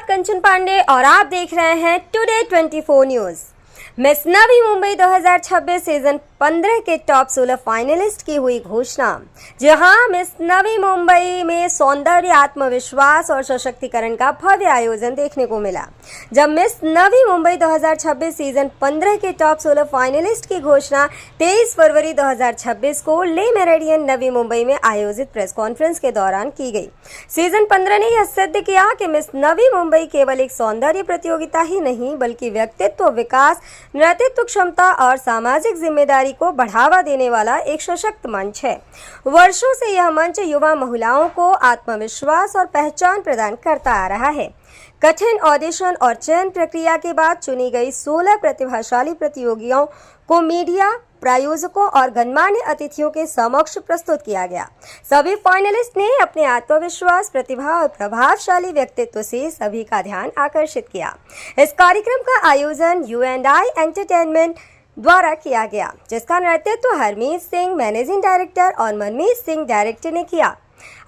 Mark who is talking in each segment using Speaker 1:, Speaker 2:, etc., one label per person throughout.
Speaker 1: साथ कंचन पांडे और आप देख रहे हैं today 24 news. Miss Navi Mumbai 2026 season 15 के टॉप 16 फाइनलिस्ट की हुई घोषणा। जहां मिस नवी मुंबई में सौंदर्य, आत्मविश्वास और सशक्तिकरण का भव्य आयोजन देखने को मिला। जब मिस नवी मुंबई 2026 सीजन 15 के टॉप 16 फाइनलिस्ट की घोषणा 23 फरवरी 2026 को ले मेरिडियन नवी मुंबई में आयोजित प्रेस कॉन्फ्रेंस के दौरान की गई। सीजन 15 ने यह सिद्ध किया कि मिस नवी मुंबई केवल एक सौंदर्य प्रतियोगिता ही नहीं बल्कि व्यक्तित्व विकास, नेतृत्व क्षमता और सामाजिक जिम्मेदारी को बढ़ावा देने वाला एक सशक्त मंच है। वर्षों से यह मंच युवा महिलाओं को आत्मविश्वास और पहचान प्रदान करता आ रहा है। कठिन ऑडिशन और चयन प्रक्रिया के बाद चुनी गई 16 प्रतिभाशाली प्रतियोगियों को मीडिया, प्रायोजकों और गणमान्य अतिथियों के समक्ष प्रस्तुत किया गया। सभी फाइनलिस्ट ने अपने आत्मविश्वास, प्रतिभा और प्रभावशाली व्यक्तित्व से सभी का ध्यान आकर्षित किया। इस कार्यक्रम का आयोजन U&I एंटरटेनमेंट द्वारा किया गया, जिसका नेतृत्व हरमीत सिंह मैनेजिंग डायरेक्टर और मनमीत सिंह डायरेक्टर ने किया।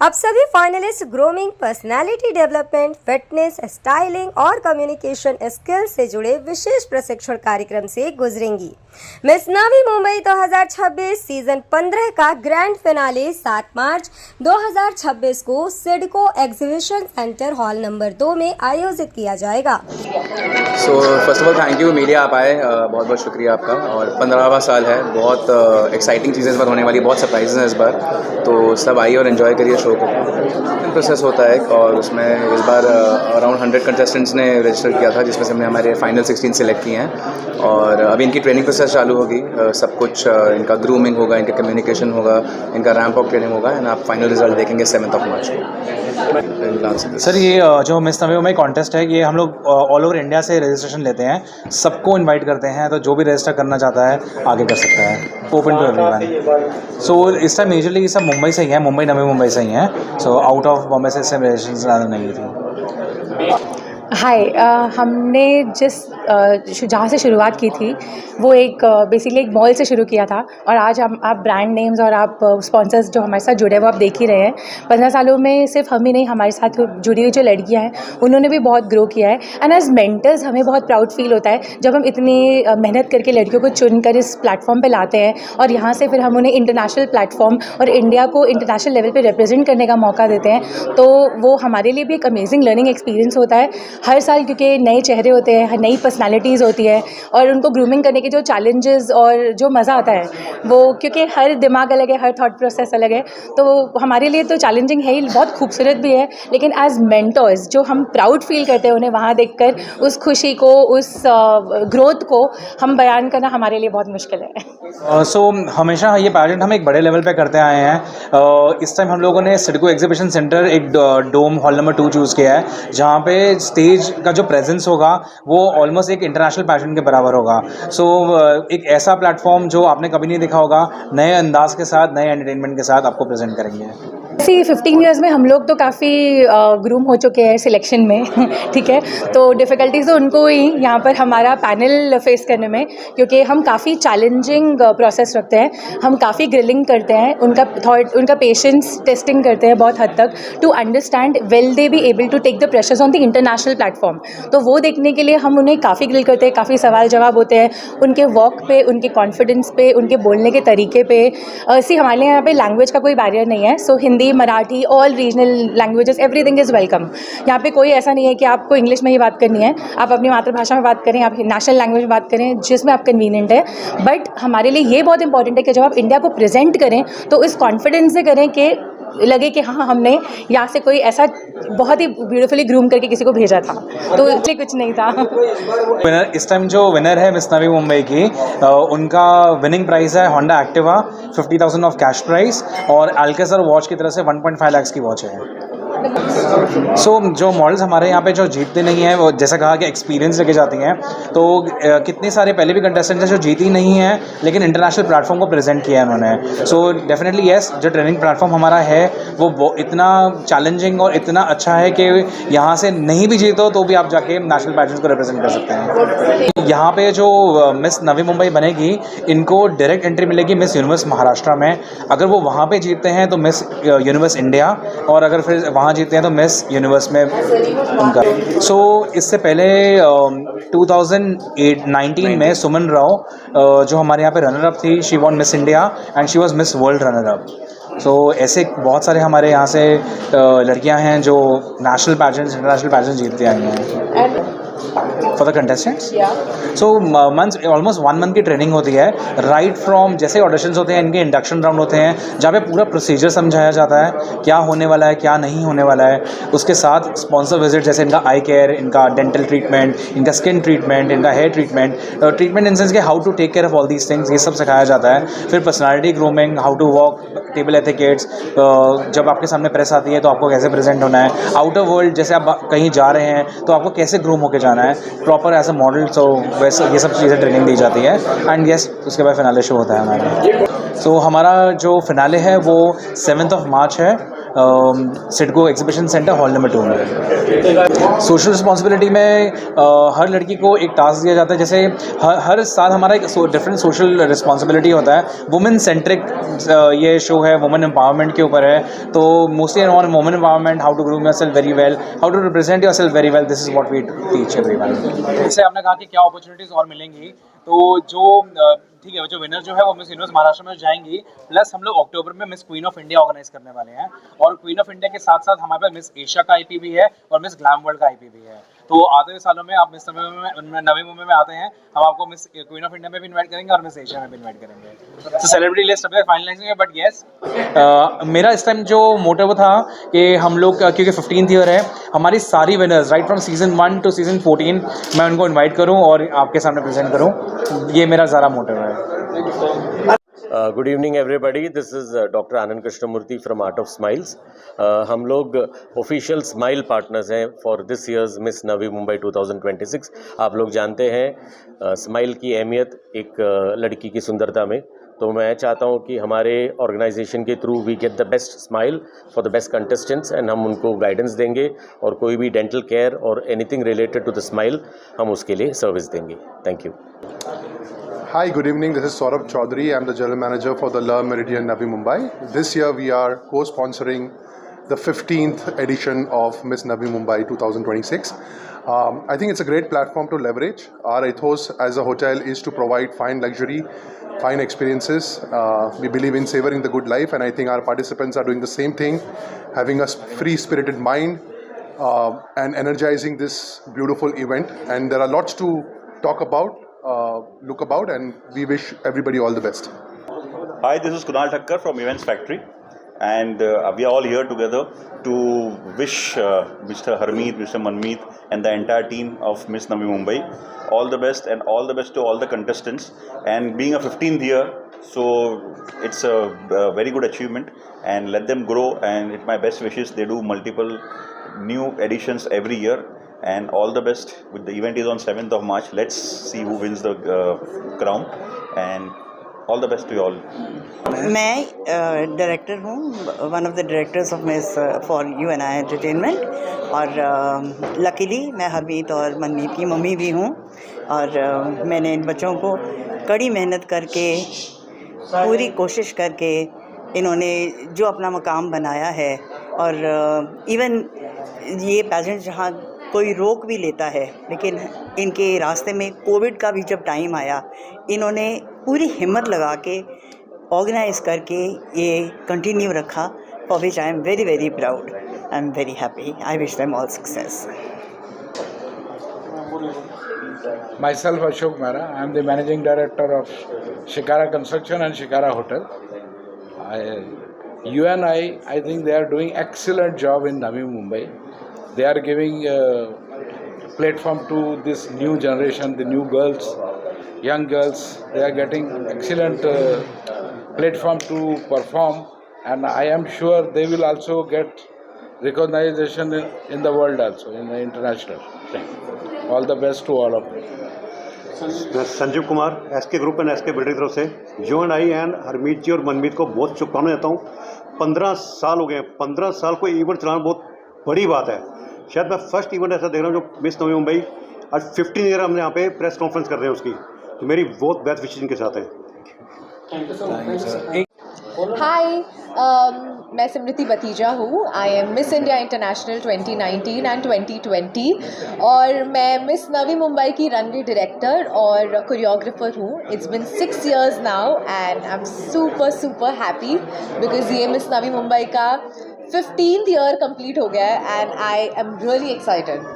Speaker 1: अब सभी finalist grooming, personality development, fitness, styling और कम्युनिकेशन स्किल्स से जुड़े विशेष प्रशिक्षण कार्यक्रम से गुजरेंगी। मिस नवी मुंबई 2026 सीजन 15 का ग्रैंड फिनाले 7 मार्च 2026 को CIDCO exhibition centre hall number 2 में आयोजित किया जाएगा।
Speaker 2: So first of all thank you, media आप आए, बहुत बहुत शुक्रिया आपका। और 15वां साल है, बहुत एक्साइटिंग चीज़ें इस बार होने वाली, बहुत सरप्राइजेज हैं इस बार, तो सब आइए और एंजॉय करिए शो को। प्रोसेस होता है और उसमें इस बार अराउंड 100 कंटेस्टेंट्स ने रजिस्टर किया था, जिसमें से हमने हमारे फाइनल 16 सेलेक्ट किए हैं। और अभी इनकी ट्रेनिंग प्रोसेस चालू होगी, सब कुछ इनका ग्रूमिंग होगा, इनका कम्युनिकेशन होगा, इनका रैंप अप ट्रेनिंग होगा एंड आप फाइनल रिजल्ट देखेंगे 7 मार्च को।
Speaker 3: सर, ये जो मिस नवी मुंबई कॉन्टेस्ट है, ये हम लोग ऑल ओवर इंडिया से रजिस्ट्रेशन लेते हैं, सबको इनवाइट करते हैं, तो जो भी रजिस्टर करना चाहता है आगे कर सकता है, ओपन टू एवरीवन। सो इस टाइम मेजरली ये सब मुंबई से ही है, मुंबई नवी मुंबई से ही है, सो आउट ऑफ बॉम्बे से इससे रजिस्ट्रेशन ज़्यादा नहीं थी।
Speaker 4: हाय, हमने जहाँ से शुरुआत की थी वो एक बेसिकली एक मॉल से शुरू किया था, और आज आप ब्रांड नेम्स और आप स्पॉन्सर्स जो हमारे साथ जुड़े हुए आप देख ही रहे हैं। 15 सालों में सिर्फ हम ही नहीं, हमारे साथ जुड़ी हुई जो लड़कियाँ हैं उन्होंने भी बहुत ग्रो किया है। एंड एज मेंटर्स हमें बहुत प्राउड फील होता है जब हम इतनी मेहनत करके लड़कियों को चुनकर इस प्लेटफॉर्म पर लाते हैं और यहाँ से फिर हम उन्हें इंटरनेशनल प्लेटफॉर्म और इंडिया को इंटरनेशनल लेवल पर रिप्रेजेंट करने का मौका देते हैं। तो वो हमारे लिए भी एक अमेजिंग लर्निंग एक्सपीरियंस होता है हर साल, क्योंकि नए चेहरे होते हैं, नई पर्सनालिटीज़ होती है, और उनको ग्रूमिंग करने के जो चैलेंजेस और जो मज़ा आता है वो, क्योंकि हर दिमाग अलग है, हर थॉट प्रोसेस अलग है, तो हमारे लिए तो चैलेंजिंग है ही, बहुत खूबसूरत भी है। लेकिन एज मेंटर्स जो हम प्राउड फील करते हैं उन्हें वहाँ देखकर, उस खुशी को, उस ग्रोथ को हम बयान करना हमारे लिए बहुत मुश्किल है।
Speaker 3: सो हमेशा ये पैजेंट हम एक बड़े लेवल पे करते आए हैं। इस टाइम हम लोगों ने सिडको एग्जीबिशन सेंटर एक डोम हॉल नंबर 2 चूज़ किया है, जहाँ पे स्टेज का जो प्रेजेंस होगा वो ऑलमोस्ट एक इंटरनेशनल पैशन के बराबर होगा। सो एक ऐसा प्लेटफॉर्म जो आपने कभी नहीं देखा होगा, नए अंदाज के साथ, नए एंटरटेनमेंट के साथ आपको प्रेजेंट करेंगे।
Speaker 4: 15 ईयर्स में हम लोग तो काफ़ी ग्रूम हो चुके हैं सिलेक्शन में ठीक है, तो डिफ़िकल्टीज़ तो उनको ही यहाँ पर हमारा पैनल फेस करने में, क्योंकि हम काफ़ी चैलेंजिंग प्रोसेस रखते हैं, हम काफ़ी ग्रिलिंग करते हैं, उनका थॉट, उनका पेशेंस टेस्टिंग करते हैं बहुत हद तक, to understand will they be able to take the pressures on the international platform. तो वो देखने के लिए हम उन्हें काफ़ी ग्रिल करते हैं, काफ़ी सवाल जवाब होते हैं उनके वॉक पे, उनके कॉन्फिडेंस पे, उनके बोलने के तरीके पे। हमारे यहाँ पे लैंग्वेज का कोई बैरियर नहीं है, so Hindi, Marathi, all regional languages, everything is welcome. यहाँ पे कोई ऐसा नहीं है कि आपको इंग्लिश में ही बात करनी है, आप अपनी मातृभाषा में बात करें, आप नेशनल लैंग्वेज में बात करें, जिसमें आप कन्वीनियंट है। बट हमारे लिए ये बहुत इंपॉर्टेंट है कि जब आप इंडिया को प्रेजेंट करें तो इस कॉन्फिडेंस से करें कि लगे कि हाँ, हमने यहाँ से कोई ऐसा बहुत ही ब्यूटीफुली ग्रूम करके किसी को भेजा था, तो इसलिए कुछ नहीं था।
Speaker 3: विनर इस टाइम जो विनर है मिस नवी मुंबई की, उनका विनिंग प्राइस है Honda Activa 50,000 of cash price, और अल्केज़र वॉच की तरफ से 1.5 लाख की वॉच है। सो जो मॉडल्स हमारे यहाँ पे जो जीतते नहीं हैं, वो जैसा कहा कि एक्सपीरियंस लेके जाती हैं, तो कितने सारे पहले भी कंटेस्टेंट्स हैं जो जीती नहीं हैं लेकिन इंटरनेशनल प्लेटफॉर्म को प्रेजेंट किया है उन्होंने। सो डेफिनेटली येस, जो ट्रेनिंग प्लेटफॉर्म हमारा है वो इतना चैलेंजिंग और इतना अच्छा है कि यहाँ से नहीं भी जीतो तो भी आप जाके नेशनल पैजेंट्स को रिप्रेजेंट कर सकते हैं। यहाँ पे जो मिस नवी मुंबई बनेगी, इनको डायरेक्ट एंट्री मिलेगी मिस यूनिवर्स महाराष्ट्र में। अगर वो वहाँ पे जीतते हैं तो मिस यूनिवर्स इंडिया, और अगर फिर वहाँ जीतते हैं तो मिस यूनिवर्स में उनका। सो इससे पहले 2019 में सुमन राव जो हमारे यहाँ पे रनर अप थी, she won Miss India and she was Miss World runner up. So ऐसे बहुत सारे हमारे यहाँ से लड़कियाँ हैं जो नेशनल पैजेंट्स, इंटरनेशनल पैजेंट्स जीतते आई हैं। For the contestants so months almost 1 month की ट्रेनिंग होती है, राइट फ्रॉम जैसे ऑडिशंस होते हैं, इनके इंडक्शन राउंड होते हैं जहाँ पे पूरा प्रोसीजर समझाया जाता है, क्या होने वाला है क्या नहीं होने वाला है। उसके साथ स्पॉन्सर विजिट, जैसे इनका आई केयर, इनका डेंटल ट्रीटमेंट, इनका स्किन ट्रीटमेंट, इनका हेयर ट्रीटमेंट इन सेंस के how to take care of all these things, ये सब सिखाया जाता है। फिर personality grooming, how to walk, table etiquettes, जब आपके सामने प्रेस आती है तो आपको कैसे प्रेजेंट होना है, आउटर वर्ल्ड जैसे आप कहीं जा रहे हैं तो आपको कैसे ग्रूम होकर जाना है प्रॉपर एज अ मॉडल। सो वैसे ये सब चीज़ें ट्रेनिंग दी जाती है। एंड यस, उसके बाद फिनाले शो होता है हमारा। सो हमारा जो फिनाले है वो 7 मार्च है, CIDCO exhibition centre hall number 2 में। सोशल रिस्पॉन्सिबिलिटी में हर लड़की को एक टास्क दिया जाता है, जैसे हर साल हमारा एक डिफरेंट सोशल रिस्पॉन्सिबिलिटी होता है। वुमेन सेंट्रिक ये शो है, वुमेन एम्पावरमेंट के ऊपर है, तो mostly on women empowerment, how to groom yourself very well, how to represent yourself very well, this is what we teach everyone. जैसे आपने कहा कि क्या अपॉर्चुनिटीज़ और मिलेंगी, तो जो ठीक है, जो विनर जो है वो मिस यूनिवर्स महाराष्ट्र में जाएंगी, प्लस हम लोग अक्टूबर में Miss Queen of India organise करने वाले हैं, और क्वीन ऑफ इंडिया के साथ साथ हमारे पास मिस एशिया का आईपी भी है और मिस ग्लैम वर्ल्ड का आईपी भी है। तो आते हुए सालों में आप मिस नवी मुंबई में आते हैं, हम आपको मिस क्वीन ऑफ इंडिया में भी इन्वाइट करेंगे और मिस एशिया में भी इन्वाइट करेंगे। तो सेलिब्रिटी लिस्ट अभी फाइनलाइजिंग है, बट येस मेरा इस टाइम जो मोटिव था कि हम लोग, क्योंकि 15th ईयर है, हमारी सारी winners right from season 1 to season 14 मैं उनको इन्वाइट करूँ और आपके सामने प्रेजेंट करूँ, ये मेरा ज़्यादा मोटिव है।
Speaker 5: Good evening everybody, this is doctor Anand Krishnamurthy from Art of Smiles. हम लोग ऑफिशियल स्माइल पार्टनर्स हैं for this year's Miss Navi Mumbai 2026। आप लोग जानते हैं स्माइल की अहमियत एक लड़की की सुंदरता में, तो मैं चाहता हूं कि हमारे ऑर्गेनाइजेशन के through we get the best smile for the best contestants, and हम उनको गाइडेंस देंगे और कोई भी डेंटल केयर और anything related to the smile हम उसके लिए सर्विस देंगे। Thank you.
Speaker 6: Hi, good evening. This is Saurabh Chaudhary. I'm the General Manager for the Le Méridien Navi Mumbai. This year we are co-sponsoring the 15th edition of Miss Navi Mumbai 2026. I think it's a great platform to leverage. Our ethos as a hotel is to provide fine luxury, fine experiences. We believe in savoring the good life, and I think our participants are doing the same thing, having a free-spirited mind and energizing this beautiful event. And there are lots to talk about. Look about, and we wish everybody all the best.
Speaker 7: Hi, this is Kunal Thakkar from Events Factory, and we are all here together to wish Mr. Harmeet, Mr. Manmeet and the entire team of Miss Navi Mumbai all the best, and all the best to all the contestants. And being a 15th year, so it's a very good achievement, and let them grow, and it's my best wishes. They do multiple new editions every year. And all the best. With the event is on 7th of March. Let's see who wins the crown, and all the best to you all.
Speaker 8: मैं director हूँ, one of the directors of miss for UNI entertainment, और luckily मैं हरमीत और मनमीत की mummy भी हूँ, और मैंने इन बच्चों को कड़ी मेहनत करके, पूरी कोशिश करके इन्होंने जो अपना मकाम बनाया है, और इवन ये पेजेंट जहाँ कोई रोक भी लेता है, लेकिन इनके रास्ते में कोविड का भी जब टाइम आया, इन्होंने पूरी हिम्मत लगा के ऑर्गेनाइज करके ये कंटिन्यू रखा, for which I am very very proud. I am very happy. I wish them all success.
Speaker 9: Myself Ashok Mehra. I am the managing director of Shikara Construction and Shikara Hotel. UNI, I think they are doing excellent job in Navi Mumbai. They are giving platform to this new generation, the new girls, young girls. They are getting excellent platform to perform, and I am sure they will also get recognition in the world also, in the international thing. All the best to all of them.
Speaker 10: मैं Sanjeev Kumar SK group and SK builder की तरफ से UNI and Harmeet जी और मनमीत को बहुत शुभकामनाएं देता हूँ। 15 साल हो गए, 15 साल को इवेंट चलाना बहुत बड़ी बात है। शायद मैं फर्स्ट इवेंट ऐसा देख रहा हूँ जो मिस नवी मुंबई, आज 15 ईयर हम यहाँ पे प्रेस कॉन्फ्रेंस कर रहे हैं उसकी, तो मेरी बहुत बेस्ट विशेष इनके साथ है।
Speaker 11: Hi,
Speaker 4: मैं सिमृति बतीजा हूँ. I am miss India international 2019 and 2020 और मैं मिस नवी मुंबई की रनवे डायरेक्टर और कोरियोग्राफर हूँ. It's been 6 years now and I am super happy because ये मिस नवी मुंबई का 15th year कंप्लीट हो गया है and I am really excited.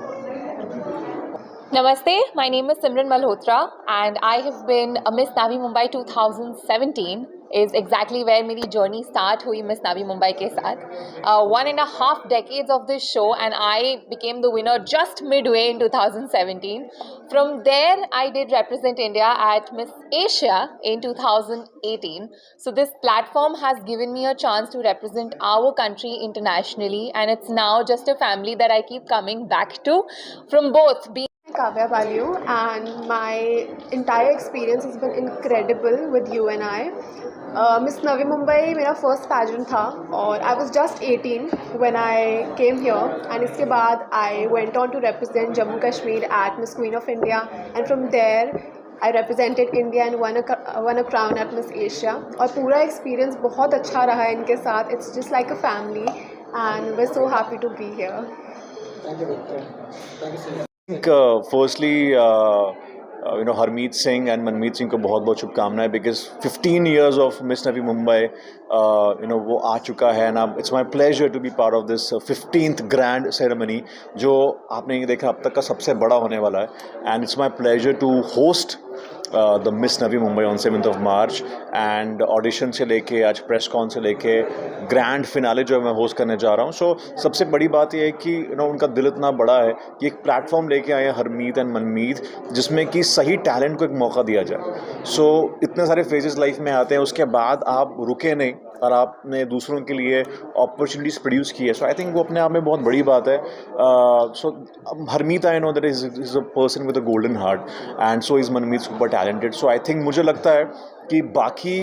Speaker 11: Namaste, my name is Simran Malhotra and I have been a Miss Navi Mumbai 2017 is exactly where मेरी journey start हुई Miss Navi Mumbai के साथ. 1.5 decades of this show and I became the winner just midway in 2017. From there I did represent India at Miss Asia in 2018. So this platform has given me a chance to represent our country internationally and it's now just a family that I keep coming back to from both being
Speaker 12: Kavya Balliu and my entire experience has been incredible with UNI. Miss Navi Mumbai मेरा first pageant था और I was just 18 when I came here and इसके बाद I went on to represent Jammu Kashmir at Miss Queen of India and from there I represented India and won a crown at Miss Asia और पूरा experience बहुत अच्छा रहा है इनके साथ. It's just like a family and we're so happy to be here.
Speaker 9: Thank you, doctor. Thank you so much.
Speaker 13: Firstly, Harmeet Singh and Manmeet Singh को बहुत शुभकामनाएं because 15 years of Miss Navi Mumbai वो आ चुका है and it's my pleasure to be part of this 15th grand ceremony जो आपने ये देखा अब तक का सबसे बड़ा होने वाला है and it's my pleasure to host the Miss Navi Mumbai on 7th of March and audition से लेके आज press con से लेके grand finale जो मैं host करने जा रहा हूँ. So सबसे बड़ी बात ये है कि उनका दिल इतना बड़ा है कि एक प्लेटफॉर्म लेके आए हैं हरमीत एंड मनमीत जिसमें कि सही टैलेंट को एक मौका दिया जाए. So इतने सारे फेजेस लाइफ में आते हैं उसके बाद आप रुके नहीं और आपने दूसरों के लिए अपॉर्चुनिटीज़ प्रोड्यूस की है. सो आई थिंक वो अपने आप में बहुत बड़ी बात है. So Harmeet I know that is a person with a golden heart and so is Manmeet super talented. So I think मुझे लगता है कि बाकी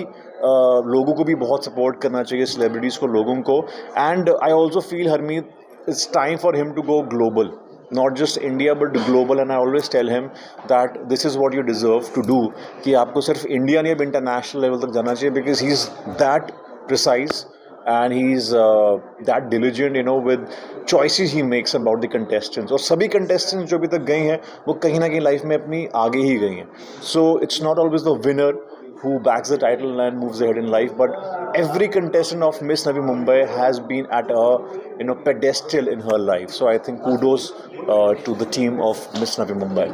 Speaker 13: लोगों को भी बहुत सपोर्ट करना चाहिए, सेलिब्रिटीज़ को, लोगों को. And I also feel Harmeet it's time for him to go global, not just India but global, and I always tell him that this is what you deserve to do कि आपको सिर्फ India नहीं अब international level तक जाना चाहिए because he's that precise and he's that diligent with choices he makes about the contestants. और सभी contestants जो अभी तक गए हैं वो कहीं ना कहीं लाइफ में अपनी आगे ही गई हैं. So it's not always the winner who backs the title and moves ahead in life, but every contestant of Miss Navi Mumbai has been at a pedestal in her life. So I think kudos to the team of Miss Navi Mumbai.